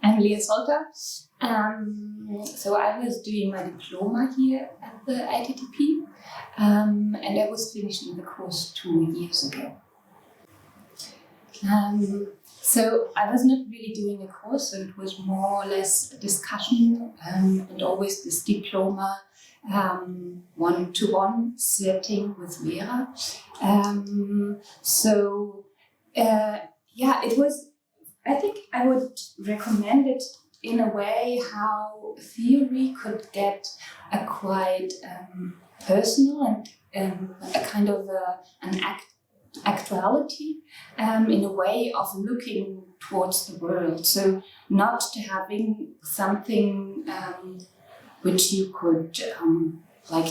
I'm Lea Soltau. So I was doing my diploma here at the ATTP, and I was finishing the course 2 years ago. So I was not really doing a course, so it was more or less a discussion, and always this diploma one-to-one setting with Vera. It was, I think I would recommend it in a way how theory could get a quite personal and a kind of an actuality in a way of looking towards the world. So not to having something which you could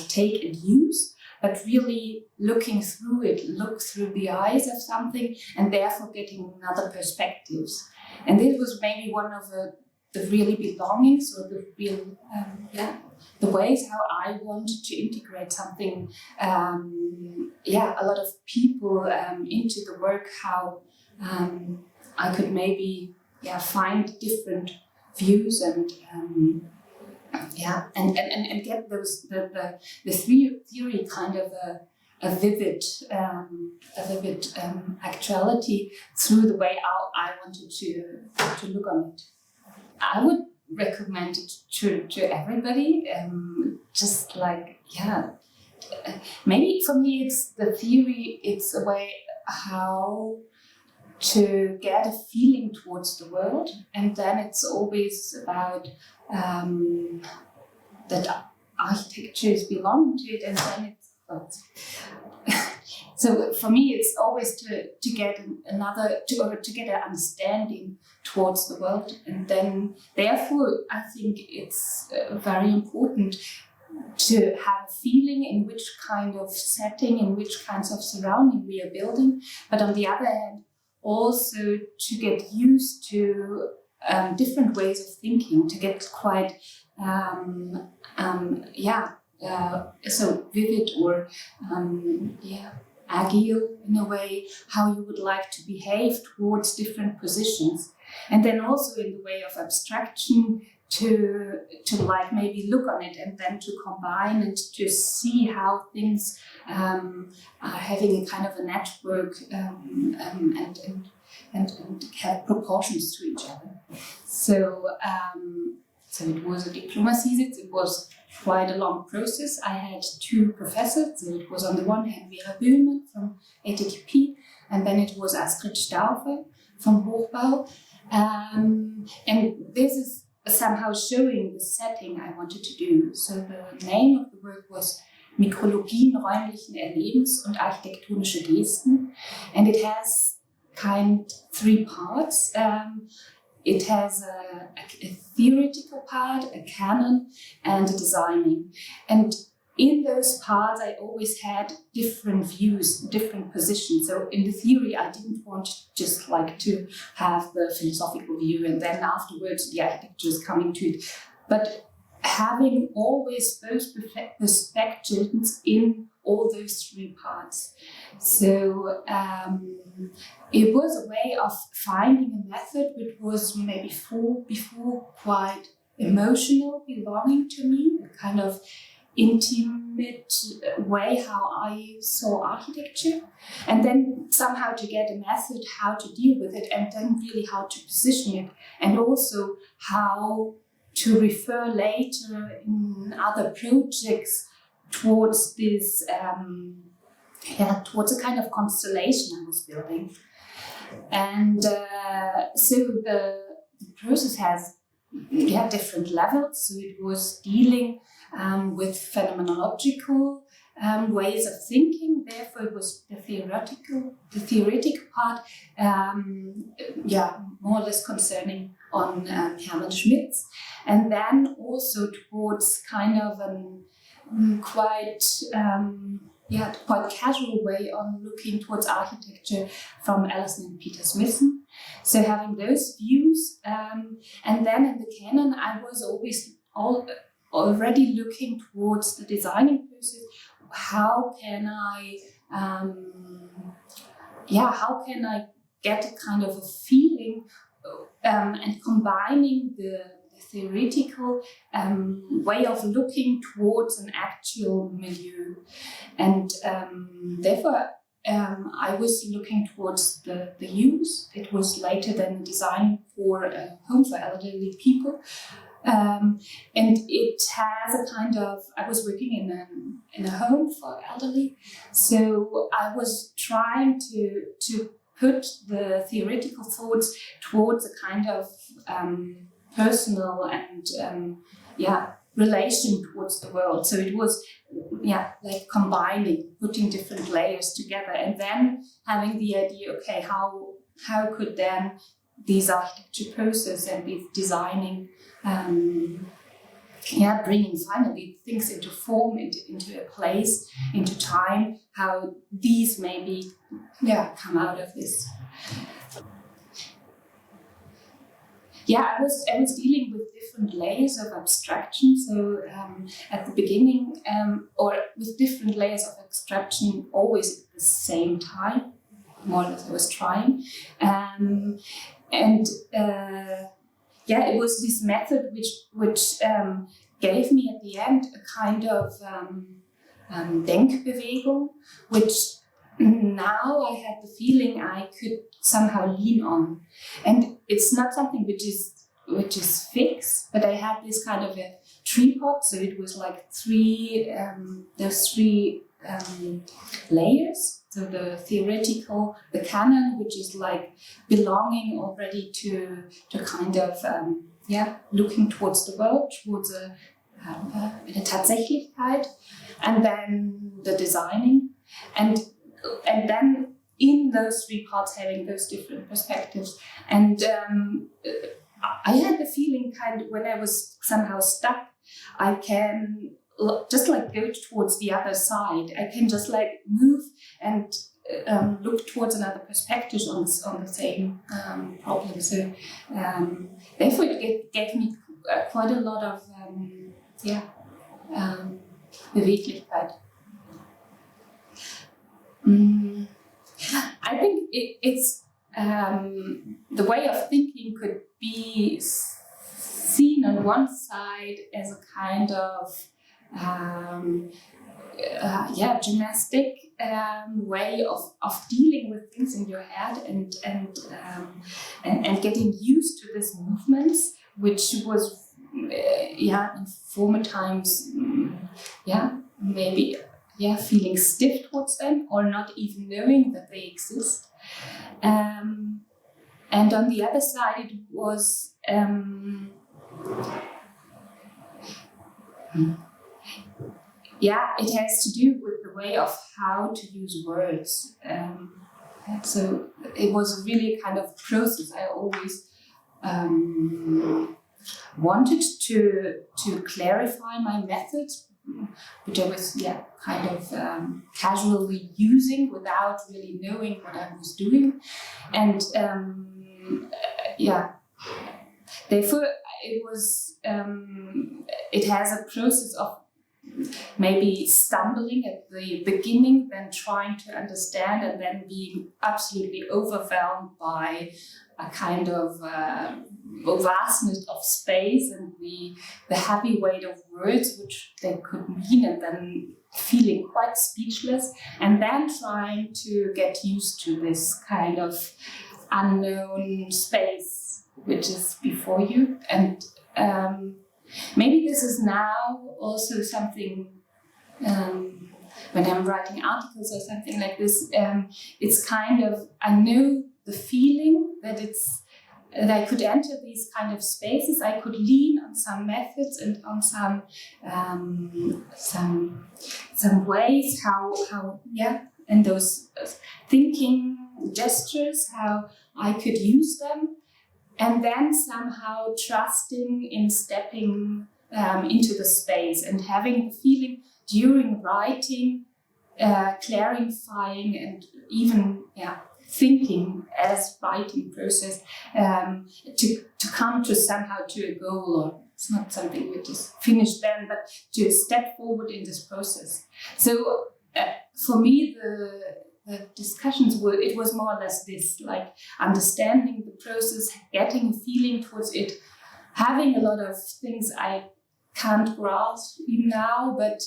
take and use, but really looking through it, look through the eyes of something, and therefore getting another perspectives. And this was maybe one of the really belongings, or the real, the ways how I wanted to integrate something, a lot of people into the work, how I could maybe find different views and get those the theory kind of a vivid actuality through the way how I wanted to look on it. I would recommend it to everybody. Maybe for me it's the theory. It's a way how to get a feeling towards the world, and then it's always about that architectures belong to it, and then it's so for me it's always to get to get an understanding towards the world, and then therefore I think it's very important to have a feeling in which kind of setting, in which kinds of surrounding we are building, but on the other hand also to get used to different ways of thinking, to get quite so vivid or agile in a way, how you would like to behave towards different positions. And then also in the way of abstraction to maybe look on it and then to combine and to see how things are having a kind of a network and have proportions to each other. So it was a diploma thesis. It was quite a long process. I had 2 professors. So it was on the one hand Vera from ATTP, and then it was Astrid Stauffer from Hochbau. And this is somehow showing the setting I wanted to do. So the name of the work was Mikrologien, Räumlichen, Erlebens und architektonische Gesten, and it has 3 parts. It has a theoretical part, a canon, and a designing. And in those parts, I always had different views, different positions. So in the theory, I didn't want just to have the philosophical view and then afterwards the architecture is coming to it. But having always both perspectives in all those 3 parts. So it was a way of finding a method which was maybe before quite emotional, belonging to me, a kind of intimate way how I saw architecture, and then somehow to get a method how to deal with it, and then really how to position it, and also how to refer later in other projects towards this, towards a kind of constellation I was building. And so the process has different levels. So it was dealing with phenomenological ways of thinking. Therefore, it was the theoretical part, more or less concerning on Hermann Schmidt's, and then also towards kind of an quite casual way on looking towards architecture from Ellison and Peter Smithson. So having those views, and then in the canon, I was always already looking towards the designing process. How can I get a kind of a feeling combining the theoretical way of looking towards an actual milieu. And therefore, I was looking towards the use. It was later then designed for a home for elderly people. And it has a kind of, I was working in a home for elderly, so I was trying to put the theoretical thoughts towards a kind of personal and relation towards the world. So it was like combining, putting different layers together, and then having the idea, okay, how could then these architecture process and these designing bringing finally things into form, into a place, into time, how these maybe come out of this. I was dealing with different layers of abstraction. So at the beginning, or with different layers of abstraction, always at the same time, more or less I was trying. It was this method which gave me at the end a kind of Denkbewegung, which now I had the feeling I could somehow lean on. And it's not something which is fixed, but I had this kind of a tripod, so it was like those three layers. So the theoretical, the canon, which is like belonging already to kind of looking towards the world, towards eine Tatsächlichkeit, and then the designing, and then in those three parts having those different perspectives. And I had the feeling kind of when I was somehow stuck, I can just like go towards the other side. I can just like move and look towards another perspective on the same problem. So therefore it gave me quite a lot of Beweglichkeit. I think it's the way of thinking could be seen on one side as a kind of gymnastic way of dealing with things in your head and getting used to these movements, which was in former times maybe feeling stiff towards them or not even knowing that they exist. And on the other side it was it has to do with the way of how to use words. So it was really a kind of process. I always wanted to clarify my methods, which I was kind of casually using without really knowing what I was doing. And therefore it was it has a process of maybe stumbling at the beginning, then trying to understand, and then being absolutely overwhelmed by a kind of vastness of space and the heavy weight of words which they could mean, and then feeling quite speechless, and then trying to get used to this kind of unknown space which is before you. And maybe this is now also something when I'm writing articles or something like this, it's kind of, I know the feeling that I could enter these kind of spaces. I could lean on some methods and on some ways how and those thinking gestures, how I could use them. And then somehow trusting in stepping into the space and having the feeling during writing, clarifying, and even thinking as writing process to come to somehow to a goal, or it's not something which is finished then, but to step forward in this process. So for me, the discussions were, it was more or less this, like understanding the process, getting a feeling towards it, having a lot of things I can't grasp even now, but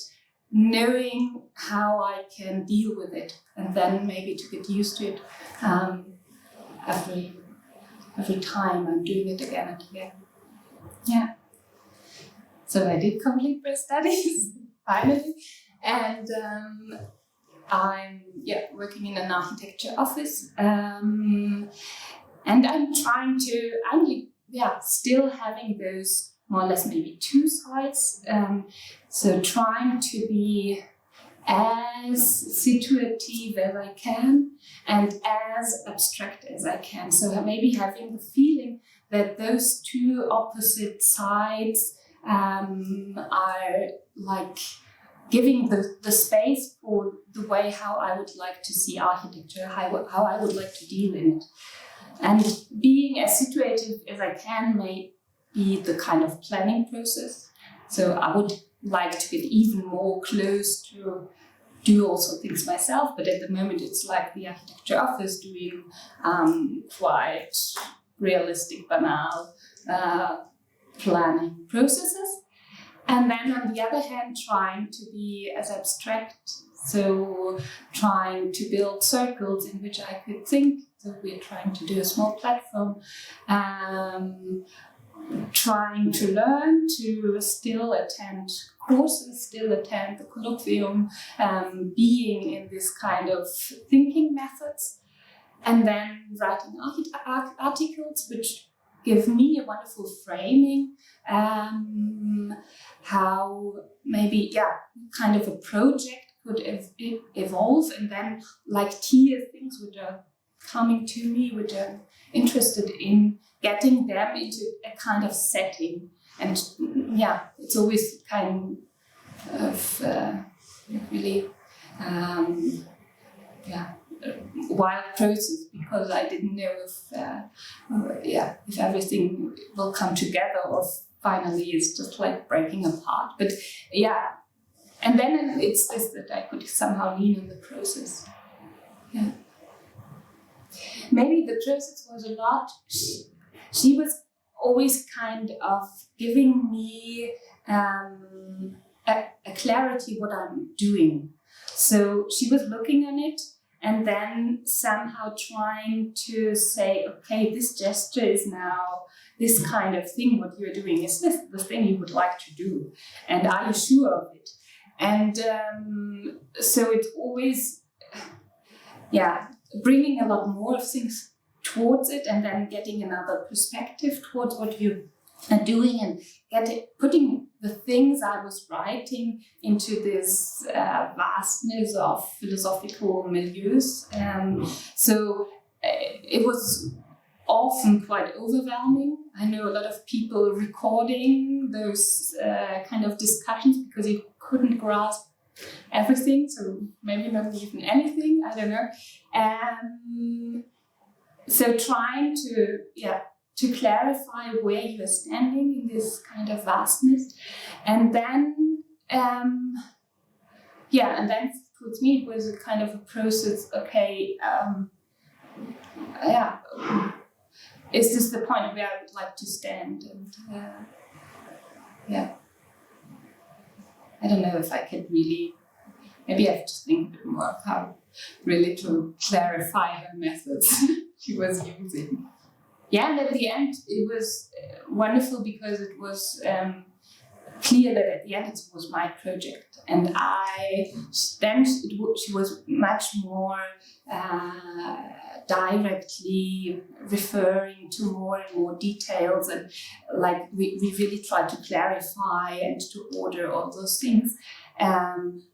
knowing how I can deal with it, and then maybe to get used to it every time I'm doing it again and again. Yeah. So I did complete breast studies finally, and I'm working in an architecture office, and I'm trying to still having those more or less maybe two sides. So trying to be as situative as I can and as abstract as I can. So maybe having the feeling that those two opposite sides are like giving the space for the way how I would like to see architecture, how I would like to deal in it. And being as situative as I can may be the kind of planning process. So I would like to get even more close to do also things myself, but at the moment it's like the architecture office doing quite realistic, banal planning processes. And then on the other hand, trying to be as abstract, so trying to build circles in which I could think. So we're trying to do a small platform, trying to learn to still attend courses, still attend the colloquium, being in this kind of thinking methods, and then writing articles which give me a wonderful framing, how maybe, kind of a project could evolve, and then like tier things which are coming to me, which I'm interested in, getting them into a kind of setting. And it's always kind of really wild process, because I didn't know if everything will come together or finally it's just like breaking apart. But and then it's this that I could somehow lean on the process. Yeah. Maybe the process was a lot. She was always kind of giving me a clarity what I'm doing. So she was looking on it and then somehow trying to say, okay, this gesture is now this kind of thing, what you're doing. Is this the thing you would like to do? And are you sure of it? And so it's always, bringing a lot more of things towards it, and then getting another perspective towards what you are doing, and putting the things I was writing into this vastness of philosophical milieus. So it was often quite overwhelming. I know a lot of people recording those kind of discussions because you couldn't grasp everything, so maybe not even anything, I don't know. So trying to clarify where you are standing in this kind of vastness, and then towards me it was a kind of a process. Okay, is this the point where I would like to stand? And I don't know if I could really. Maybe I have to think a bit more of how really to clarify her methods she was using. Yeah, and at the end it was wonderful because it was clear that at the end it was my project, and she was much more directly referring to more and more details, and like we really tried to clarify and to order all those things,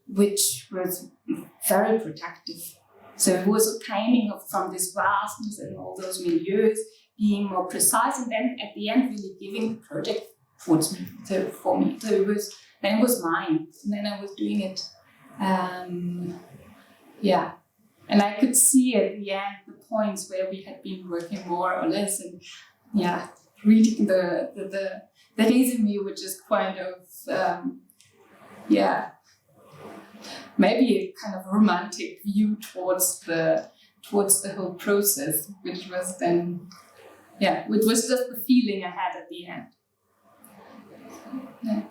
which was very productive. So it was coming from this vastness and all those milieus, being more precise, and then at the end really giving the project towards me, so for me. So it was mine, and then I was doing it. And I could see at the end the points where we had been working more or less, and reading the resume, which is kind of maybe a kind of romantic view towards the whole process, which was then, which was just the feeling I had at the end. Yeah.